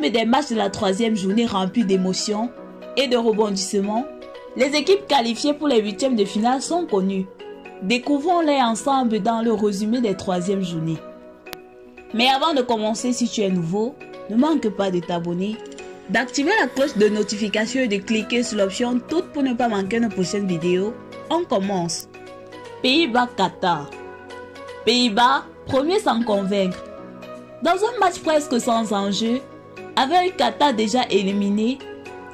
terme des matchs de la troisième journée remplis d'émotions et de rebondissements, les équipes qualifiées pour les huitièmes de finale sont connues. Découvrons-les ensemble dans le résumé des troisièmes journées. Mais avant de commencer, si tu es nouveau, ne manque pas de t'abonner, d'activer la cloche de notification et de cliquer sur l'option toute pour ne pas manquer nos prochaines vidéos. On commence. Pays-Bas-Qatar. Pays-Bas, premier sans convaincre. Dans un match presque sans enjeu, avec le Qatar déjà éliminé,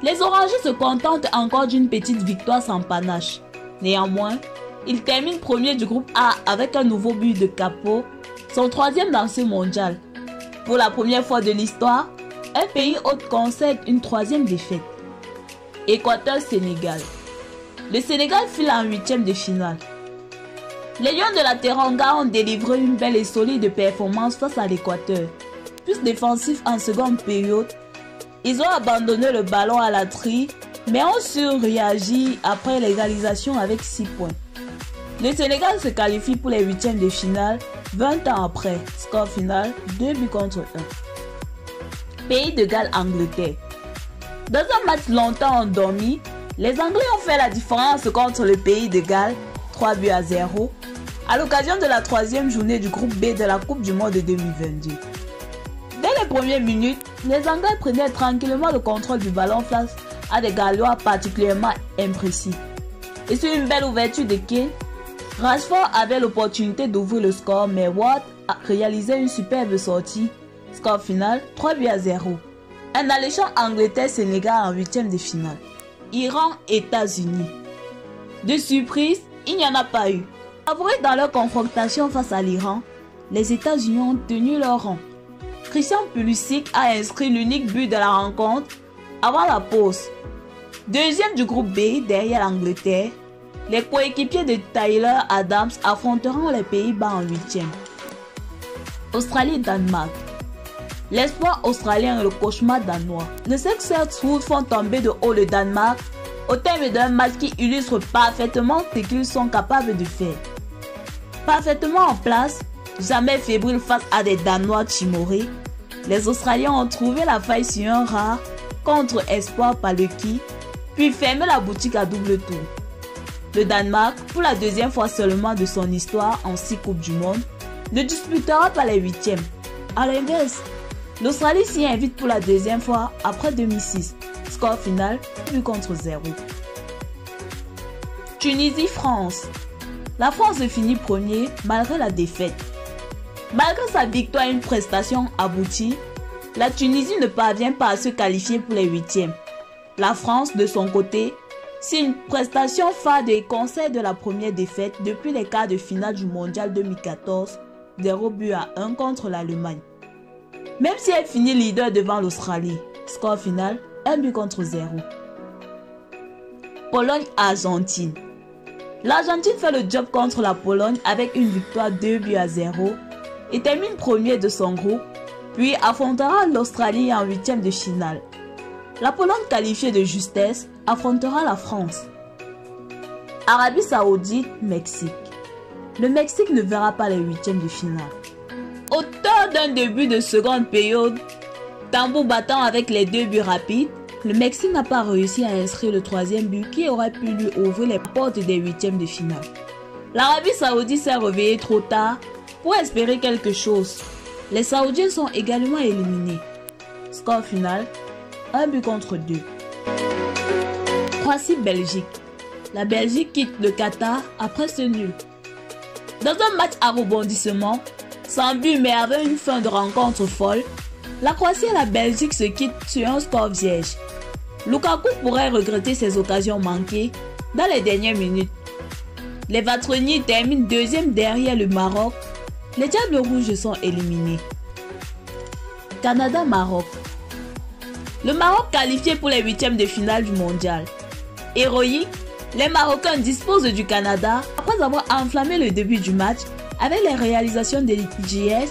les Orangés se contentent encore d'une petite victoire sans panache. Néanmoins, ils terminent premier du groupe A avec un nouveau but de Capo, son troisième dans ce mondial. Pour la première fois de l'histoire, un pays hôte concède une troisième défaite. Équateur-Sénégal. Le Sénégal file en huitième de finale. Les Lions de la Teranga ont délivré une belle et solide performance face à l'Équateur. Plus défensifs en seconde période, ils ont abandonné le ballon à la trille, mais ont surréagi après l'égalisation avec 6 points. Le Sénégal se qualifie pour les huitièmes de finale 20 ans après. Score final 2 buts contre 1. Pays de Galles-Angleterre. Dans un match longtemps endormi, les Anglais ont fait la différence contre le Pays de Galles 3 buts à 0 à l'occasion de la troisième journée du groupe B de la Coupe du Monde 2022. Dès les premières minutes, les Anglais prenaient tranquillement le contrôle du ballon face à des Gallois particulièrement imprécis. Et sur une belle ouverture de Kane, Rashford avait l'opportunité d'ouvrir le score, mais Watt a réalisé une superbe sortie. Score final 3 buts à 0. Un alléchant Angleterre-Sénégal en huitième de finale. Iran-États-Unis. De surprise, il n'y en a pas eu. Favoris dans leur confrontation face à l'Iran, les États-Unis ont tenu leur rang. Christian Pulisic a inscrit l'unique but de la rencontre avant la pause. Deuxième du groupe B derrière l'Angleterre, les coéquipiers de Tyler Adams affronteront les Pays-Bas en huitième. Australie-Danemark. L'espoir australien et le cauchemar danois. Les Sexers font tomber de haut le Danemark au terme d'un match qui illustre parfaitement ce qu'ils sont capables de faire. Parfaitement en place, jamais fébrile face à des Danois timorés, les Australiens ont trouvé la faille sur un rare contre-espoir Paleki, puis fermé la boutique à double tour. Le Danemark, pour la deuxième fois seulement de son histoire en 6 Coupes du Monde, ne disputera pas les huitièmes. À l'inverse, l'Australie s'y invite pour la deuxième fois après 2006. Score final 1 contre 0. Tunisie-France. La France finit premier malgré la défaite. Malgré sa victoire et une prestation aboutie, la Tunisie ne parvient pas à se qualifier pour les huitièmes. La France, de son côté, signe une prestation fade et concède la première défaite depuis les quarts de finale du Mondial 2014, 0 buts à 1 contre l'Allemagne. Même si elle finit leader devant l'Australie, score final 1 but contre 0. Pologne-Argentine. L'Argentine fait le job contre la Pologne avec une victoire 2 buts à 0 et termine premier de son groupe, puis affrontera l'Australie en huitième de finale. La Pologne qualifiée de justesse affrontera la France. Arabie Saoudite, Mexique. Le Mexique ne verra pas les huitièmes de finale. Auteur d'un début de seconde période, tambour battant avec les 2 buts rapides, le Mexique n'a pas réussi à inscrire le troisième but qui aurait pu lui ouvrir les portes des huitièmes de finale. L'Arabie Saoudite s'est réveillée trop tard pour espérer quelque chose. Les Saoudiens sont également éliminés. Score final 1 but contre 2. Croatie-Belgique. La Belgique quitte le Qatar après ce nul. Dans un match à rebondissement, sans but mais avec une fin de rencontre folle, la Croatie et la Belgique se quittent sur un score vierge. Lukaku pourrait regretter ses occasions manquées dans les dernières minutes. Les Vatreniers terminent deuxième derrière le Maroc. Les Diables Rouges sont éliminés. Canada-Maroc. Le Maroc qualifié pour les huitièmes de finale du mondial. Héroïque, les Marocains disposent du Canada après avoir enflammé le début du match avec les réalisations de Ziyech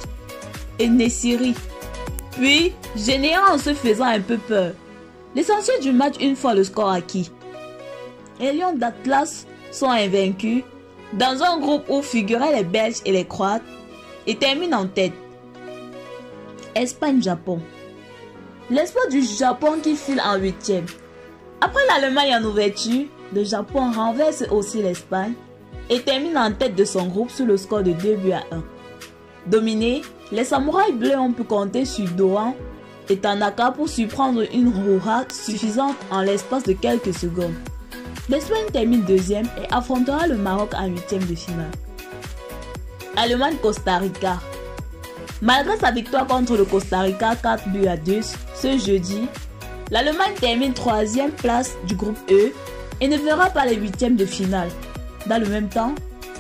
et Nessiri, puis générant en se faisant un peu peur. L'essentiel du match une fois le score acquis. Les Lions d'Atlas sont invaincus dans un groupe où figuraient les Belges et les Croates et terminent en tête. Espagne-Japon. L'espoir du Japon qui file en 8e. Après l'Allemagne en ouverture, le Japon renverse aussi l'Espagne et termine en tête de son groupe sur le score de 2-1. Dominés, les samouraïs bleus ont pu compter sur Dohan et Tanaka pour surprendre une Roura suffisante en l'espace de quelques secondes. L'Espagne termine 2e et affrontera le Maroc en 8e de finale. Allemagne-Costa Rica. Malgré sa victoire contre le Costa Rica 4-2 ce jeudi, l'Allemagne termine 3e place du groupe E et ne verra pas les 8e de finale. Dans le même temps,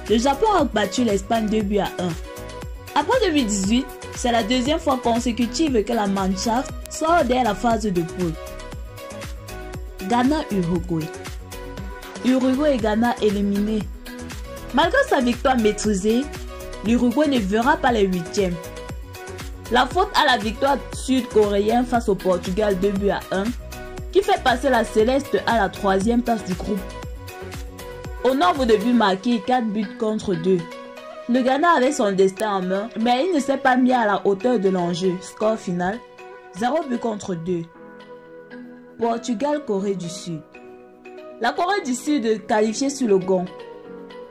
le Japon a battu l'Espagne 2-1. Après 2018, c'est la deuxième fois consécutive que la Mannschaft sort dès la phase de poule. Ghana-Uruguay. Uruguay et Ghana éliminés. Malgré sa victoire maîtrisée, l'Uruguay ne verra pas les 8e. La faute à la victoire sud-coréenne face au Portugal 2-1 qui fait passer la Céleste à la 3e place du groupe. Au nombre de buts marqués, 4 buts contre 2. Le Ghana avait son destin en main, mais il ne s'est pas mis à la hauteur de l'enjeu. Score final, 0 but contre 2. Portugal-Corée du Sud. La Corée du Sud qualifiée sur le gong.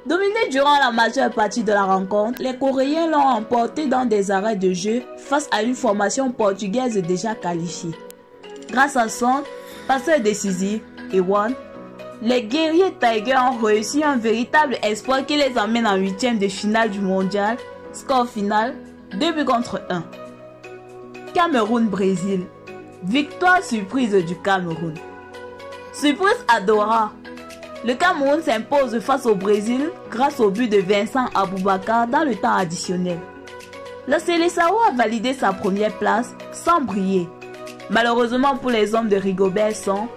Dominée durant la majeure partie de la rencontre, les Coréens l'ont emporté dans des arrêts de jeu face à une formation portugaise déjà qualifiée. Grâce à son passeur décisif, Ewan, les guerriers Tigers ont réussi un véritable exploit qui les emmène en 8e de finale du mondial. Score final, 2 buts contre 1. Cameroun-Brésil. Victoire surprise du Cameroun. Surprise à Doha. Le Cameroun s'impose face au Brésil grâce au but de Vincent Aboubakar dans le temps additionnel. Le Seleção a validé sa première place sans briller. Malheureusement pour les hommes de Rigobert Song,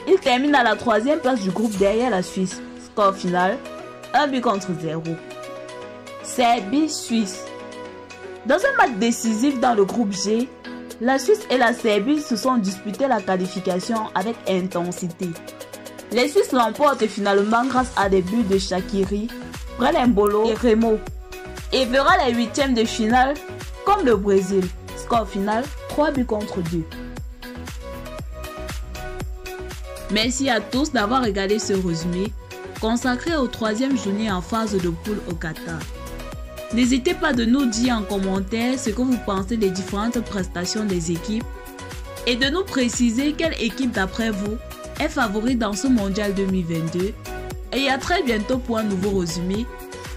il termine à la 3e place du groupe derrière la Suisse. Score final, 1 but contre 0. Serbie-Suisse. Dans un match décisif dans le groupe G, la Suisse et la Serbie se sont disputés la qualification avec intensité. Les Suisses l'emportent finalement grâce à des buts de Shaqiri, Brelembolo et Remo et verra les 8e de finale comme le Brésil. Score final, 3 buts contre 2. Merci à tous d'avoir regardé ce résumé consacré aux 3e journée en phase de poule au Qatar. N'hésitez pas de nous dire en commentaire ce que vous pensez des différentes prestations des équipes et de nous préciser quelle équipe d'après vous est favori dans ce mondial 2022 et à très bientôt pour un nouveau résumé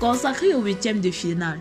consacré aux 8e de finale.